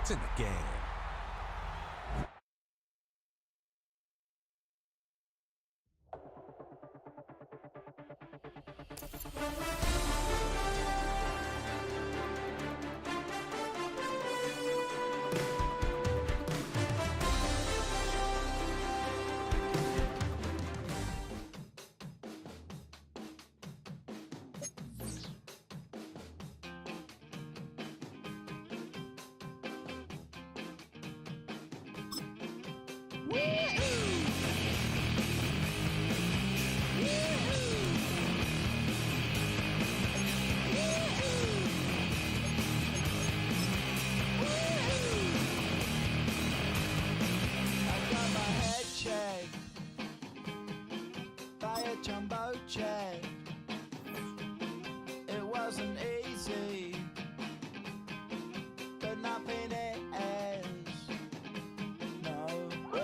It's in the game. Jumbo check. It wasn't easy, but nothing is. No. When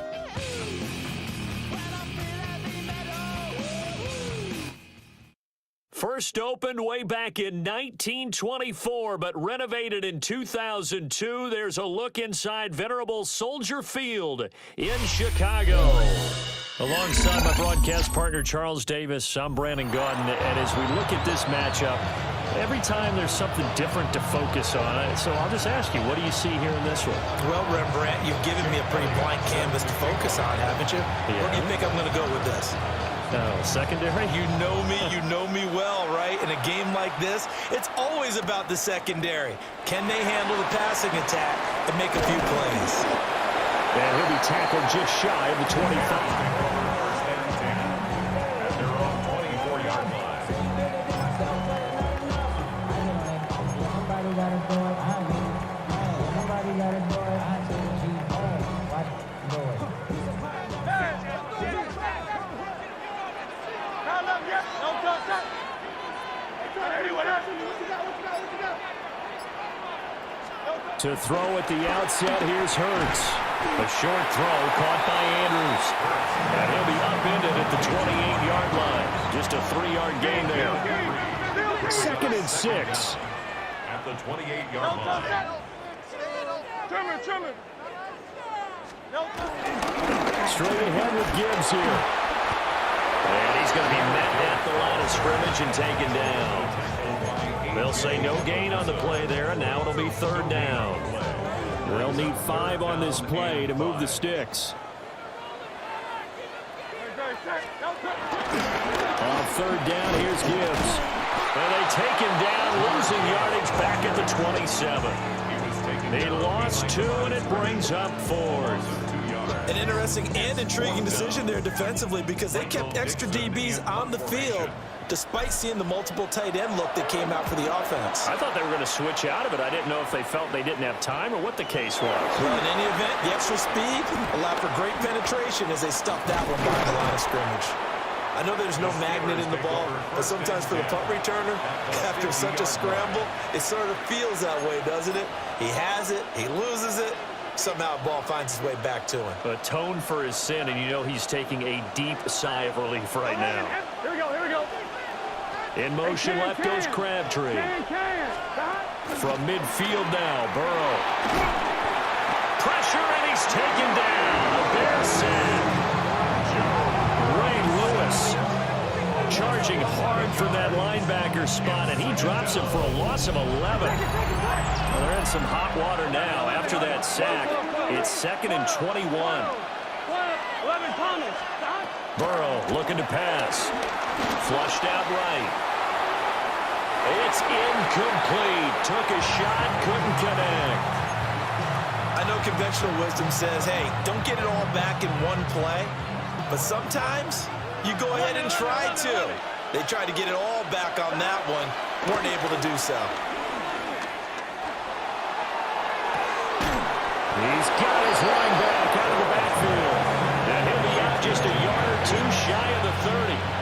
I feel heavy metal. First opened way back in 1924, but renovated in 2002. There's a look inside venerable Soldier Field in Chicago. Alongside my broadcast partner, Charles Davis, I'm Brandon Gaudin, and as we look at this matchup, every time there's something different to focus on. So I'll just ask you, what do you see here in this one? Well, Rembrandt, you've given me a pretty blank canvas to focus on, haven't you? Yeah. Where do you think I'm going to go with this? Secondary? You know me well, right? In a game like this, it's always about the secondary. Can they handle the passing attack and make a few plays? And he'll be tackled just shy of the 25. To throw at the outset, here's Hurts. A short throw caught by Andrews. And he'll be upended at the 28-yard line. Just a 3-yard gain there. 2nd and 6. At the 28-yard line. Straight ahead with Gibbs here. And he's going to be met at the line of scrimmage and taken down. They'll say no gain on the play there, and now it'll be 3rd down. They'll need 5 on this play to move the sticks. On 3rd down, here's Gibbs. And they take him down, losing yardage back at the 27. They lost 2, and it brings up 4th. An interesting and intriguing decision there defensively because they kept extra DBs on the field despite seeing the multiple tight end look that came out for the offense. I thought they were going to switch out of it. I didn't know if they felt they didn't have time or what the case was. Well, in any event, the extra speed allowed for great penetration as they stuffed that one by the line of scrimmage. I know there's no magnet in the ball, but sometimes for the punt returner, after such a scramble, it sort of feels that way, doesn't it? He has it, he loses it, somehow the ball finds its way back to him. Atone for his sin, and you know he's taking a deep sigh of relief right now. Here we go, here we go. In motion, left goes Crabtree. From midfield now, Burrow. Pressure, and he's taken down. A Bear sack. Ray Lewis charging hard from that linebacker spot, and he drops him for a loss of 11. Well, they're in some hot water now. After that sack, it's 2nd and 21. Burrow looking to pass. Flushed out right. It's incomplete. Took a shot, couldn't connect. I know conventional wisdom says, hey, don't get it all back in one play. But sometimes you go ahead and try to. They tried to get it all back on that one. Weren't able to do so. He's got his line back out of the backfield. And he'll be out just a yard or 2 shy of the 30.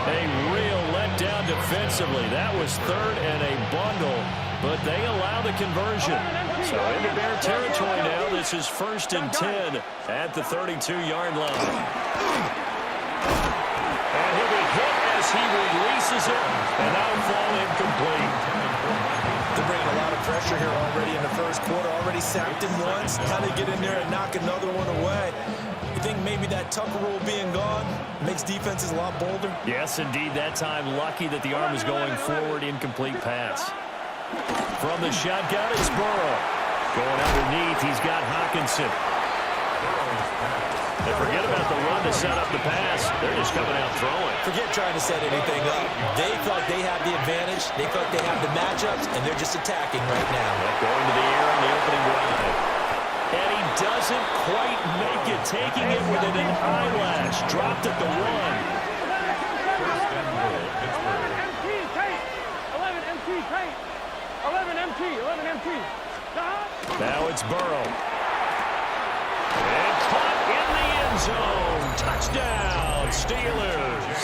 A real letdown defensively. That was 3rd and a bundle, but they allow the conversion. So into Bear territory now. This is 1st and 10 at the 32-yard line. And he'll be hit as he releases it, and that'll fall incomplete. They're bringing a lot of pressure here already in the first quarter. Already sacked him once. Now they get in there and knock another one away. You think maybe that Tucker rule being gone makes defenses a lot bolder? Yes, indeed. That time, lucky that the arm is going forward. Incomplete pass. From the shotgun, it's Burrow. Going underneath, he's got Hockenson. And forget about the run to set up the pass. They're just coming out throwing. Forget trying to set anything up. They feel like they have the advantage. They feel like they have the matchups, and they're just attacking right now. Going to the air on the opening drive. And he doesn't quite make it, taking it within an eyelash. Dropped at the one. 11 MT. Now it's Burrow. And caught in the end zone. Touchdown, Steelers.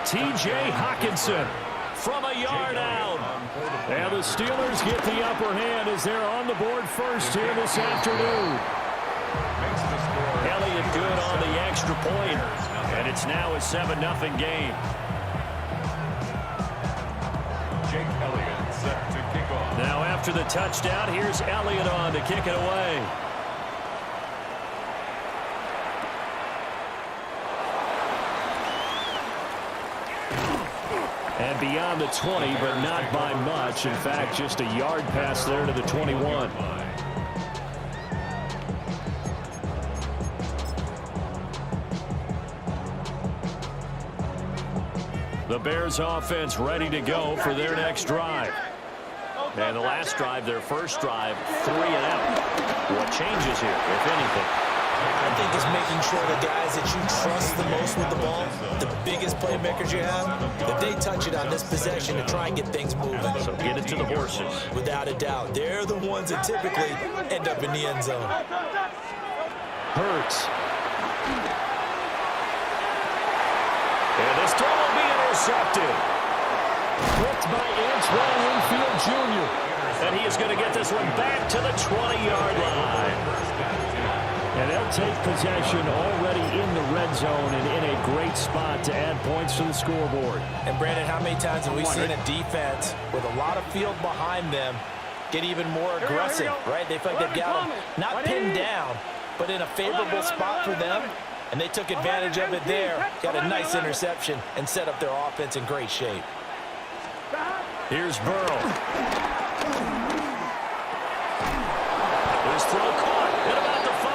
T.J. Hockenson from a yard out. And the Steelers get the upper hand as they're on the board first here this afternoon. Elliott good on the extra point. And it's now a 7-0 game. Jake Elliott set to kick off. Now after the touchdown, here's Elliott on to kick it away. And beyond the 20, but not by much. In fact, just a yard pass there to the 21. The Bears offense ready to go for their next drive. And the last drive, their first drive, 3 and out. What changes here, if anything? I think it's making sure the guys that you trust the most with the ball, the biggest playmakers you have, that they touch it on this possession to try and get things moving. So get it to the horses. Without a doubt. They're the ones that typically end up in the end zone. Hurts. And this throw will be intercepted. Picked by Antoine Winfield Jr. And he is going to get this one back to the 20-yard line. And they'll take possession already in the red zone and in a great spot to add points to the scoreboard. And Brandon, how many times have we seen a defense with a lot of field behind them get even more aggressive, right? They feel like they've got them not pinned down, but in a favorable spot for them. And they took advantage of it there. Got a nice interception and set up their offense in great shape. Here's Burrow. His throw caught at about the 5.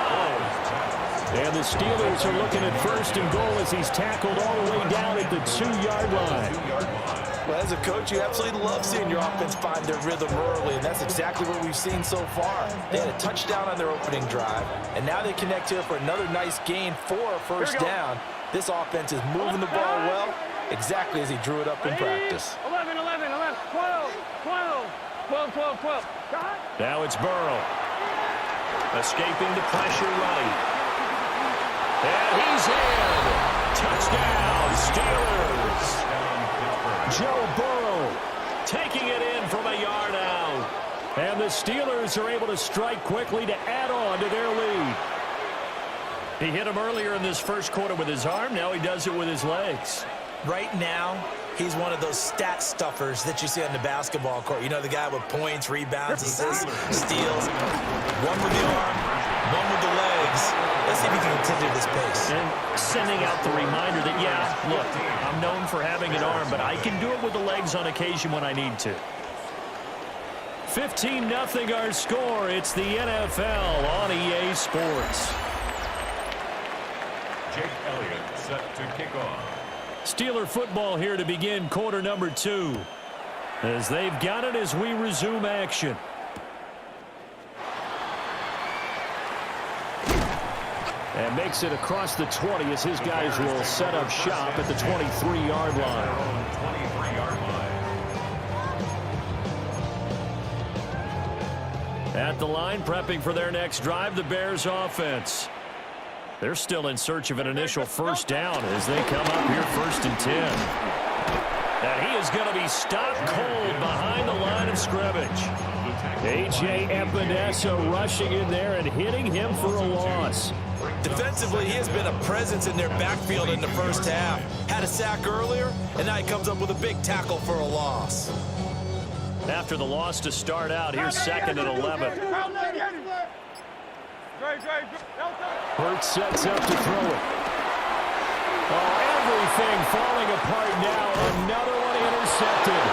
And the Steelers are looking at first and goal as he's tackled all the way down at the 2-yard line. Well, as a coach, you absolutely love seeing your offense find their rhythm early, and that's exactly what we've seen so far. They had a touchdown on their opening drive, and now they connect here for another nice gain for a first down. This offense is moving the ball well, exactly as he drew it up in practice. 11, 12. Now it's Burrow. Escaping the pressure running. And he's in. Touchdown, Steelers. Joe Burrow taking it in from a yard out. And the Steelers are able to strike quickly to add on to their lead. He hit him earlier in this first quarter with his arm. Now he does it with his legs. Right now, he's one of those stat stuffers that you see on the basketball court. You know, the guy with points, rebounds, assists, steals. One with the arm, one with the legs. Let's see if he can continue this pace. And sending out the reminder that, yeah, look, I'm known for having an arm, but I can do it with the legs on occasion when I need to. 15-0 our score. It's the NFL on EA Sports. Jake Elliott set to kick off. Steeler football here to begin quarter number 2. As they've got it as we resume action. And makes it across the 20 as his guys will set up shop at the 23-yard line. At the line, prepping for their next drive, the Bears offense. They're still in search of an initial first down as they come up here 1st and 10. And he is going to be stopped cold behind the line of scrimmage. A.J. Epinesa rushing in there and hitting him for a loss. Defensively, he has been a presence in their backfield in the first half. Had a sack earlier, and now he comes up with a big tackle for a loss. After the loss to start out, here's 2nd and 11. Hurts sets up to throw it. Oh, everything falling apart now. Another one intercepted.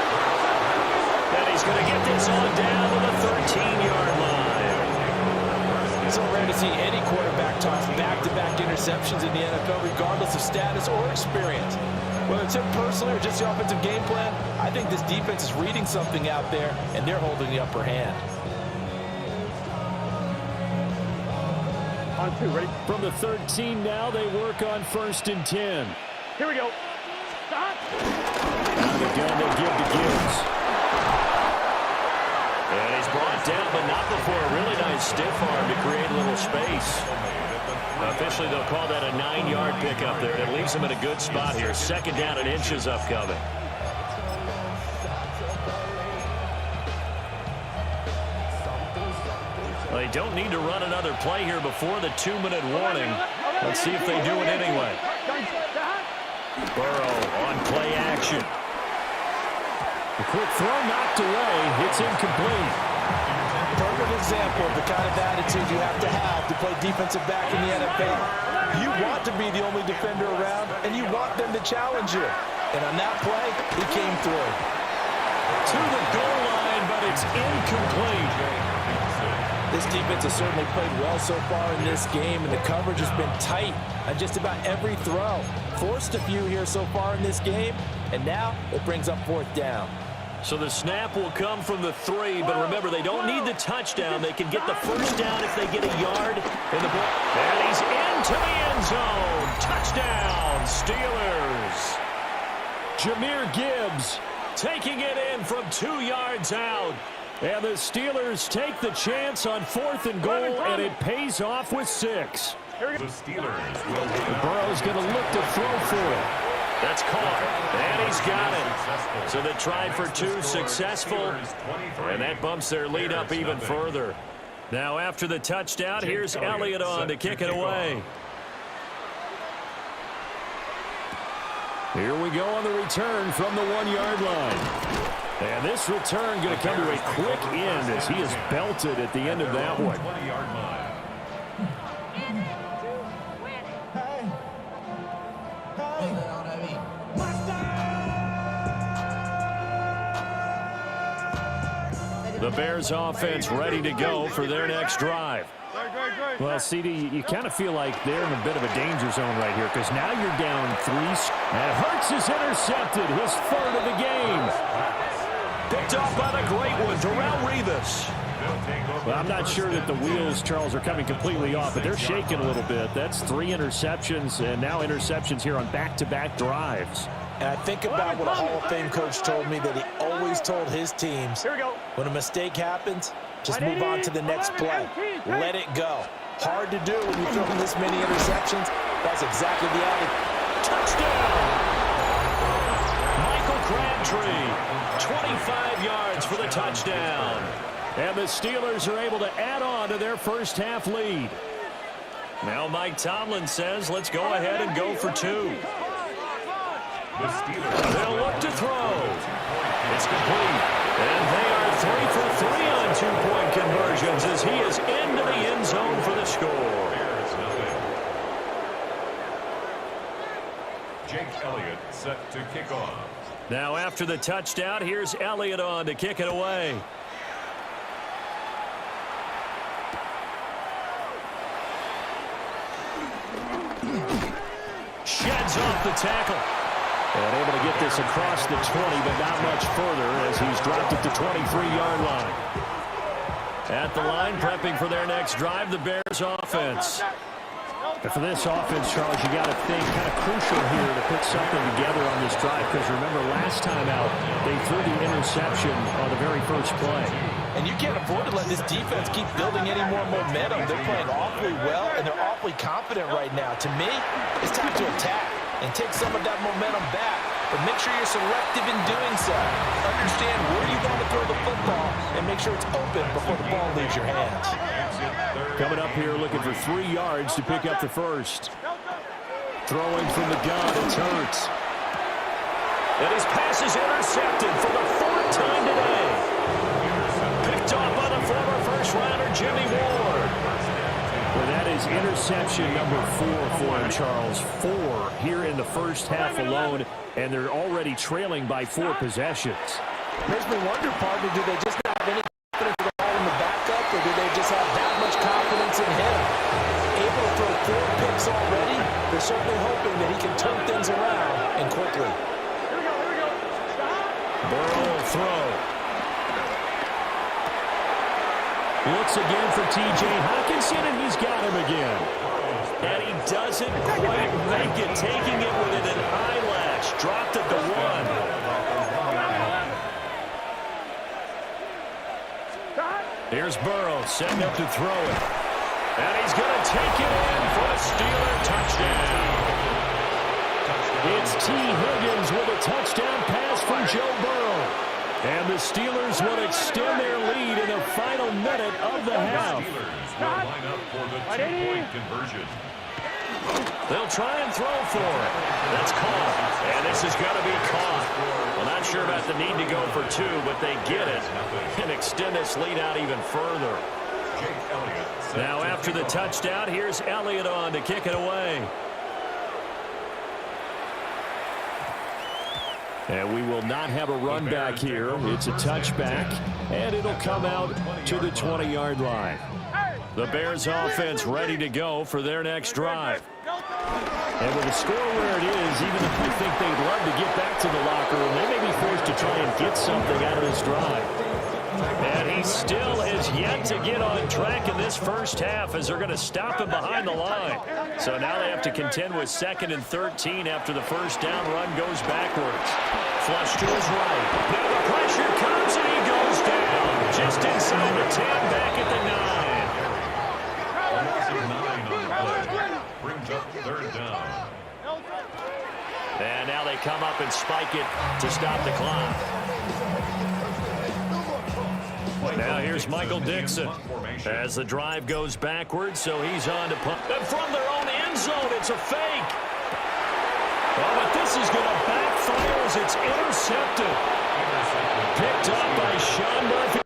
And he's going to get this on down to the 13-yard line. It's so rare to see any quarterback toss back-to-back interceptions in the NFL, regardless of status or experience. Whether it's him personally or just the offensive game plan, I think this defense is reading something out there, and they're holding the upper hand. On 2, ready? From the 13 now, they work on 1st and 10. Here we go. Stop. Now the gun they give to Gibbs. And he's brought down, but not before a really nice stiff arm to create a little space. Officially, they'll call that a 9-yard pickup there. It leaves him in a good spot here. 2nd down and inches upcoming. They don't need to run another play here before the 2-minute warning. Let's see if they do it anyway. Burrow on play action. The quick throw knocked away. It's incomplete. Perfect example of the kind of attitude you have to play defensive back in the NFL. You want to be the only defender around, and you want them to challenge you. And on that play, he came through. To the goal line, but it's incomplete. This defense has certainly played well so far in this game, and the coverage has been tight on just about every throw. Forced a few here so far in this game, and now it brings up 4th down. So the snap will come from the 3, but remember, they don't need the touchdown. They can get the 1st down if they get a yard in the ball. And he's into the end zone. Touchdown, Steelers. Jahmyr Gibbs Taking it in from 2 yards out. And the Steelers take the chance on 4th and goal, and it pays off with 6. The Steelers will be Burrow's going to look to throw for it. That's caught, and he's got it. So they tried for 2, successful, and that bumps their lead up even further. Now after the touchdown, here's Elliott on to kick it away. Here we go on the return from the 1-yard line. And this return going to come to a quick end as he is belted at the end of that one. 20-yard line. The Bears offense ready to go for their next drive. Well, CD, you kind of feel like they're in a bit of a danger zone right here because now you're down 3. And Hurts is intercepted, his 3rd of the game. Picked off by the great one, Darrelle Revis. Well, I'm not sure that the wheels, Charles, are coming completely off, but they're shaking a little bit. That's 3 interceptions, and now interceptions here on back-to-back drives. And I think about what a Hall of Fame coach told me that he always told his teams, when a mistake happens, just move on to the next play. Let it go. Hard to do when you throw this many interceptions. That's exactly the attitude. Touchdown! Michael Crabtree, 25 yards for the touchdown. And the Steelers are able to add on to their first half lead. Now Mike Tomlin says, let's go ahead and go for 2. The Steelers They'll look to throw. It's complete. And they are 3 for 3 on 2-point conversions as he is into the end zone for the score. Jake Elliott set to kick off. Now after the touchdown, here's Elliott on to kick it away. Sheds off the tackle. And able to get this across the 20, but not much further as he's dropped it to 23-yard line. At the line, prepping for their next drive, the Bears offense. But for this offense, Charles, you got to think kind of crucial here to put something together on this drive because remember last time out, they threw the interception on the very first play. And you can't afford to let this defense keep building any more momentum. They're playing awfully well, and they're awfully confident right now. To me, it's time to attack and take some of that momentum back. But make sure you're selective in doing so. Understand where you want to throw the football and make sure it's open before the ball leaves your hands. Coming up here looking for 3 yards to pick up the first. Throwing from the gun, it's Hurts. And his pass is intercepted for the 4th big time today. Picked off by the former first-rounder Jimmy Ward. Well, that is interception number 4 for him, Charles. 4 here in the first half alone, and they're already trailing by 4 possessions. Makes me wonder, partner, do they just not have any confidence at all in the backup, or do they just have that much confidence in him? Able to throw 4 picks already, they're certainly hoping that he can turn things around and quickly. Burrow will throw. Looks again for T.J. Hockenson, and he's got him again. And he doesn't quite make it, taking it within an eyelash. Dropped at the 1. Here's Burrow, setting up to throw it. And he's going to take it in for a Steeler touchdown. It's T. Higgins with a touchdown pass from Joe Burrow. And the Steelers will extend their lead in the final minute of the half. Steelers will line up for the 2-point conversion. They'll try and throw for it. That's caught. And this is going to be caught. Well, not sure about the need to go for 2, but they get it and extend this lead out even further. Now after the touchdown, here's Elliott on to kick it away. And we will not have a run back here. It's a touchback, and it'll come out to the 20-yard line. The Bears offense ready to go for their next drive. And with the score where it is, even if you think they'd love to get back to the locker room, they may be forced to try and get something out of this drive. And he still has yet to get on track in this first half as they're going to stop him behind the line. So now they have to contend with 2nd and 13 after the first down run goes backwards. Flush to his right. Now the pressure comes and he goes down. Just inside the 10, back at the 9 brings up 3rd down. 9. And now they come up and spike it to stop the clock. Now here's Michael Dixon as the drive goes backwards, so he's on to punt. And from their own end zone, it's a fake. Oh, but this is going to backfire as it's intercepted. Picked up by Sean Murphy.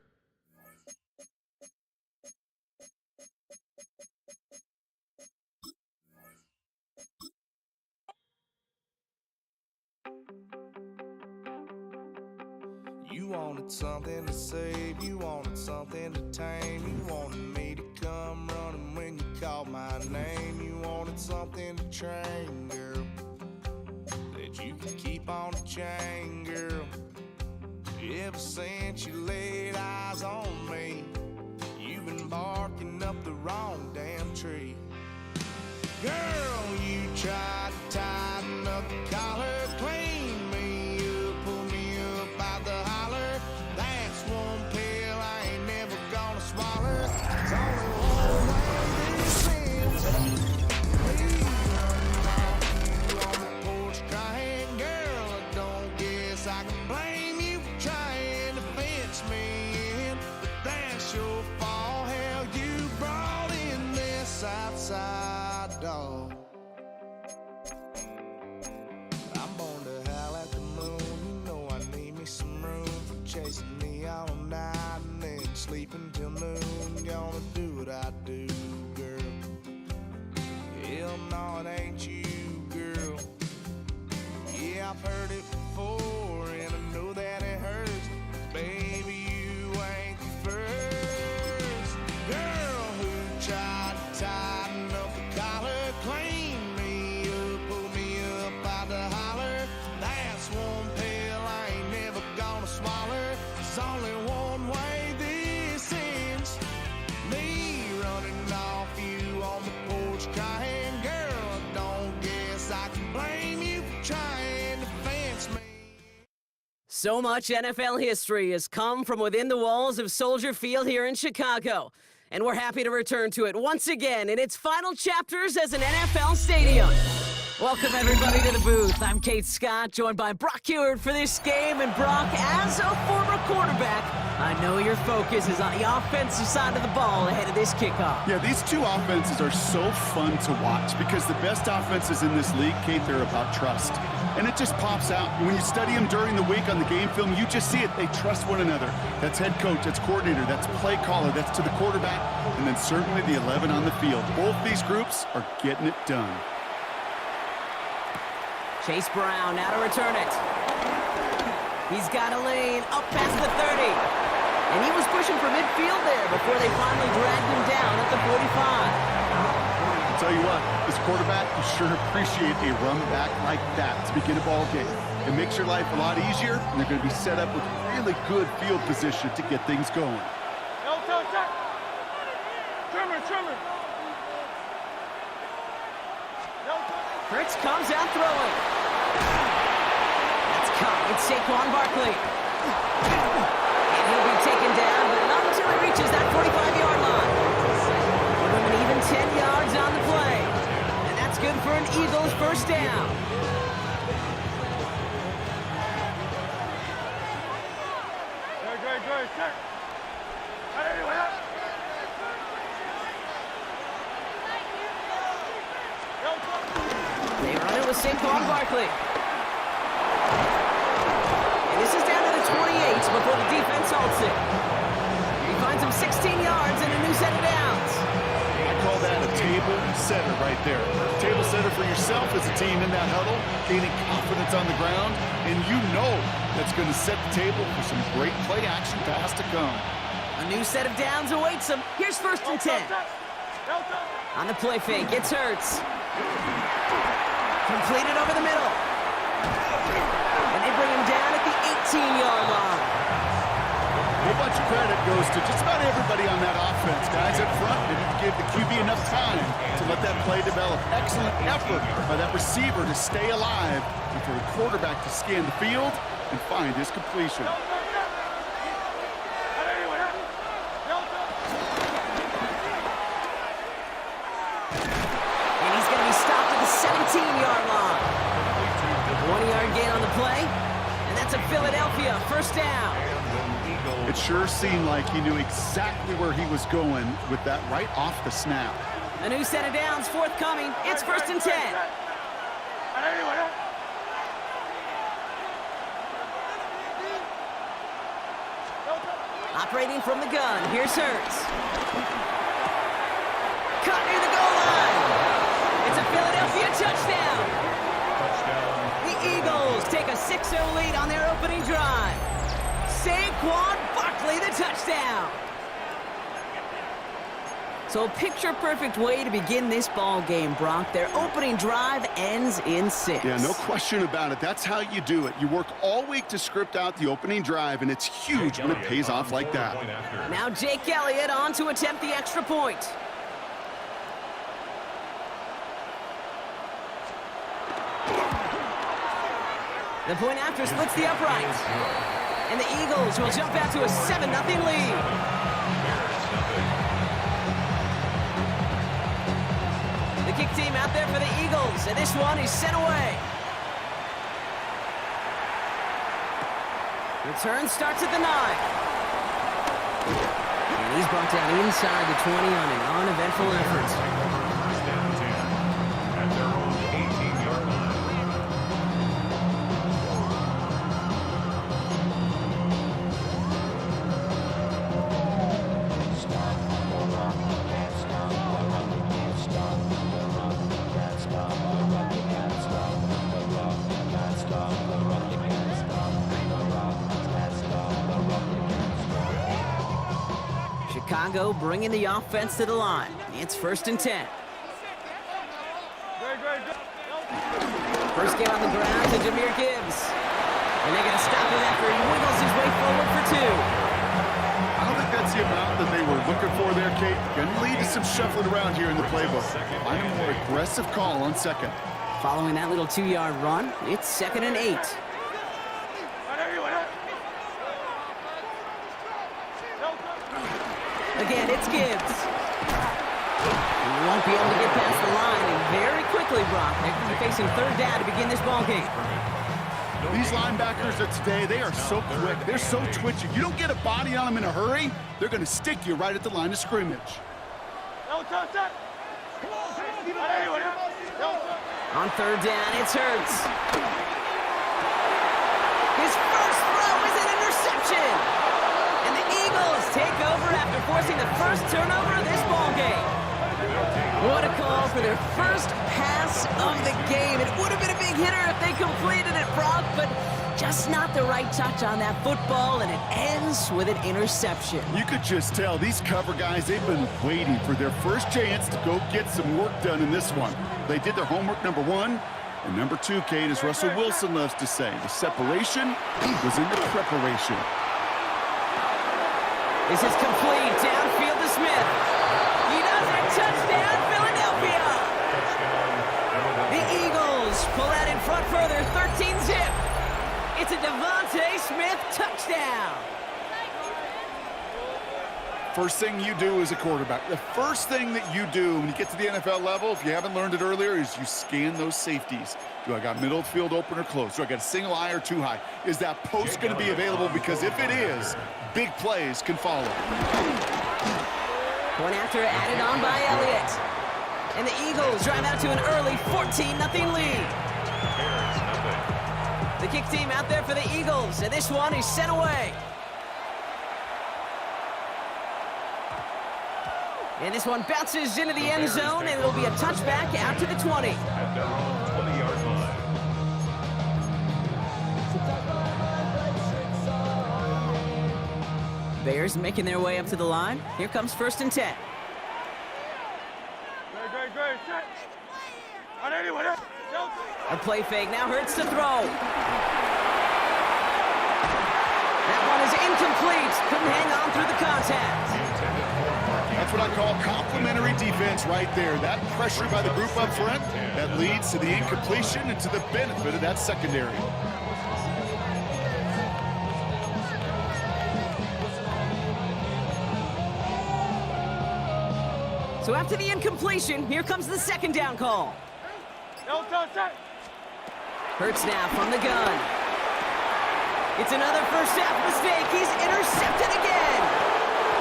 You wanted something to save, you wanted something to tame. You wanted me to come running when you called my name. You wanted something to train, girl, that you could keep on the chain, girl. Ever since you laid eyes on me, you've been barking up the wrong damn tree. Girl, you tried to tighten up the collar, clean me up, pull me up out the holler. That's one pill I ain't never gonna swallow. It's only one way this ends. Me running off you on the porch crying. Girl, I don't guess I can blame you for trying to fence me in, but that's your fault. Hell, you brought in this outside dog. I'm born to howl at the moon. You know I need me some room for chasing me all night and then sleeping till noon. Gonna do what I do, girl. Hell no, it ain't you, girl. Yeah, I've heard it before and I know that it hurts. Baby, you ain't the first girl who tried to tighten up the collar, clean me up, pull me up out the holler. That's one pill I ain't never gonna swallow. There's only one way this ends. Me running off you on the porch crying. Girl, I don't guess I can blame you for trying to fence me. So much NFL history has come from within the walls of Soldier Field here in Chicago. And we're happy to return to it once again in its final chapters as an NFL stadium. Welcome, everybody, to the booth. I'm Kate Scott, joined by Brock Heward for this game. And Brock, as a former quarterback, I know your focus is on the offensive side of the ball ahead of this kickoff. Yeah, these two offenses are so fun to watch because the best offenses in this league, Kate, they're about trust. And it just pops out. When you study them during the week on the game film, you just see it. They trust one another. That's head coach, that's coordinator, that's play caller, that's to the quarterback, and then certainly the 11 on the field. Both these groups are getting it done. Chase Brown now to return it. He's got a lane up past the 30. And he was pushing for midfield there before they finally dragged him down at the 45. I'll tell you what, as a quarterback, you sure appreciate a run back like that to begin a ball game. It makes your life a lot easier, and they're going to be set up with really good field position to get things going. Fritz comes out throwing. That's caught. It's Saquon Barkley. And he'll be taken down, but not until he reaches that 45-yard line. Give him an even 10 yards on the play. And that's good for an Eagles first down. They run it with Saquon Barkley. And this is down to the 28 before the defense halts it. He finds him 16 yards and a new set of downs. I call that a table setter right there. Table setter for yourself as a team in that huddle, gaining confidence on the ground, and you know that's going to set the table for some great play action pass to come. A new set of downs awaits him. Here's 1st and 10. On the play fake, it's Hurts. Completed over the middle. And they bring him down at the 18-yard line. A bunch of credit goes to just about everybody on that offense. Guys up front didn't give the QB enough time to let that play develop. Excellent effort by that receiver to stay alive and for the quarterback to scan the field and find his completion. And he's going to be stopped at the 17-yard line. 1-yard gain on the play. And that's a Philadelphia first down. It sure seemed like he knew exactly where he was going with that right off the snap. A new set of downs forthcoming. It's 1st and 10. Operating from the gun. Here's Hurts. Caught near the goal line. It's a Philadelphia touchdown. The Eagles take a 6-0 lead on their opening drive. Saquon Barkley, the touchdown. So a picture-perfect way to begin this ball game, Brock. Their opening drive ends in 6. Yeah, no question about it. That's how you do it. You work all week to script out the opening drive, and it's huge when it pays off like that. Now Jake Elliott on to attempt the extra point. The point after splits the uprights. And the Eagles will jump out to a 7-0 lead. The kick team out there for the Eagles, and this one is sent away. Return starts at the 9. And he's brought down inside the 20 on an uneventful effort. Down 10 at their own 18-yard line. Chicago bringing the offense to the line. It's 1st and 10. First get on the ground to Jahmyr Gibbs. And they're going to stop him after he wiggles his way forward for 2. I don't think that's the amount that they were looking for there, Kate. Going to lead to some shuffling around here in the playbook. Find a more aggressive call on 2nd. Following that little 2-yard run, it's 2nd and 8. Again, it's Gibbs. He won't be able to get past the line, and very quickly, Brock. They're going to be facing third down to begin this ball game. These linebackers of today, they are so quick. They're so twitchy. You don't get a body on them in a hurry, they're going to stick you right at the line of scrimmage. On third down, it's Hurts. His first throw is an interception. And the Eagles take over after forcing the first turnover of this ball game. What a call for their first pass of the game. It would have been a big hitter if they completed it, Brock, but just not the right touch on that football, and it ends with an interception. You could just tell these cover guys, they've been waiting for their first chance to go get some work done in this one. They did their homework, number one. And number two, Kate, as Russell Wilson loves to say, the separation was in the preparation. This is complete. Downfield to Smith. He does it. Touchdown, Philadelphia. The Eagles pull out in front further, 13-zip. It's a Devontae Smith touchdown. First thing you do as a quarterback, the first thing that you do when you get to the NFL level, if you haven't learned it earlier, is you scan those safeties. Do I got middle of the field open or close? Do I got a single high or two high? Is that post going to be available? Because if it is, big plays can follow. One after added on by Elliott. And the Eagles drive out to an early 14-0 lead. The kick team out there for the Eagles, and this one is sent away. And this one bounces into the end zone, and it'll be a touchback out to the 20. At their own 20-yard line. Bears making their way up to the line. Here comes 1st and 10. A play fake, now Hurts to throw. That one is incomplete. Couldn't hang on through the contact. That's what I call complementary defense right there. That pressure by the group up front, that leads to the incompletion and to the benefit of that secondary. So after the incompletion, here comes the second down call. Hurts now from the gun. It's another first half mistake. He's intercepted again.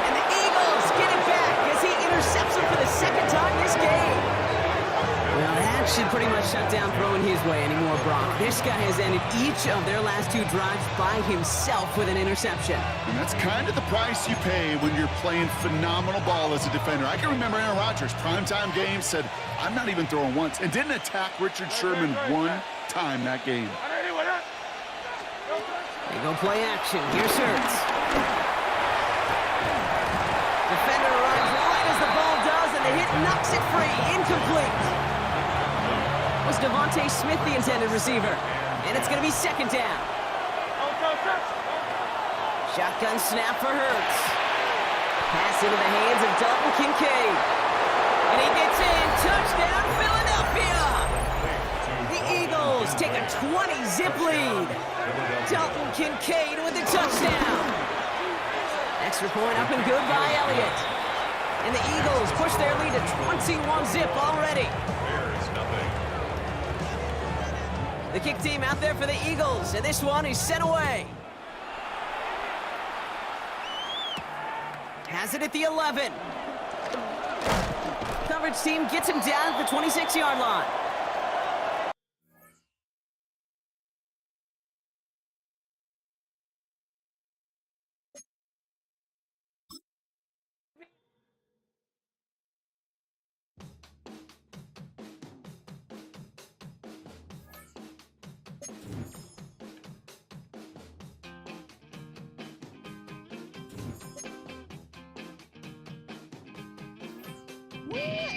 And the Eagles get it back as he intercepts him for the second time this game. Well, that should pretty much shut down throwing his way anymore, Brock. This guy has ended each of their last two drives by himself with an interception. And that's kind of the price you pay when you're playing phenomenal ball as a defender. I can remember Aaron Rodgers, primetime game, said, I'm not even throwing once, and didn't attack Richard Sherman one time that game. They go play action. Here's Hurts. Defender runs right as the ball does, and the hit knocks it free. Incomplete. Was Devontae Smith the intended receiver? And it's going to be second down. Shotgun snap for Hurts. Pass into the hands of Dalton Kincaid. And he gets in. Touchdown, Philadelphia! The Eagles take a 20-zip lead. Dalton Kincaid with the touchdown. Extra point up and good by Elliott. And the Eagles push their lead to 21-zip already. The kick team out there for the Eagles, and this one is sent away. Has it at the 11. Coverage team gets him down at the 26-yard line. Whee!